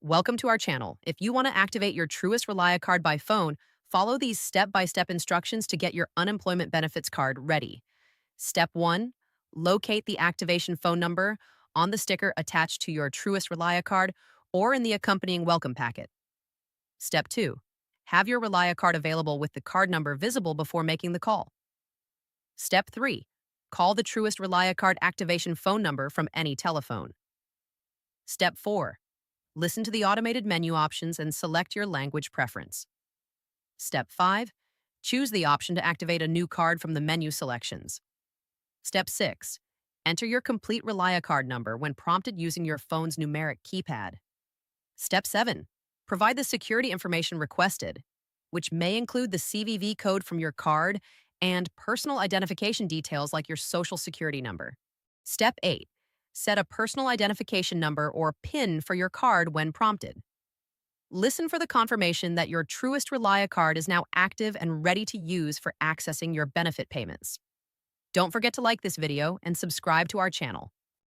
Welcome to our channel. If you want to activate your Truist ReliaCard by phone, follow these step-by-step instructions to get your unemployment benefits card ready. Step 1. Locate the activation phone number on the sticker attached to your Truist ReliaCard or in the accompanying welcome packet. Step 2. Have your ReliaCard available with the card number visible before making the call. Step 3. Call the Truist ReliaCard activation phone number from any telephone. Step 4. Listen to the automated menu options and select your language preference. Step 5. Choose the option to activate a new card from the menu selections. Step 6. Enter your complete ReliaCard number when prompted using your phone's numeric keypad. Step 7. Provide the security information requested, which may include the CVV code from your card and personal identification details like your social security number. Step 8. Set a personal identification number or PIN for your card when prompted. Listen for the confirmation that your Truist ReliaCard is now active and ready to use for accessing your benefit payments. Don't forget to like this video and subscribe to our channel.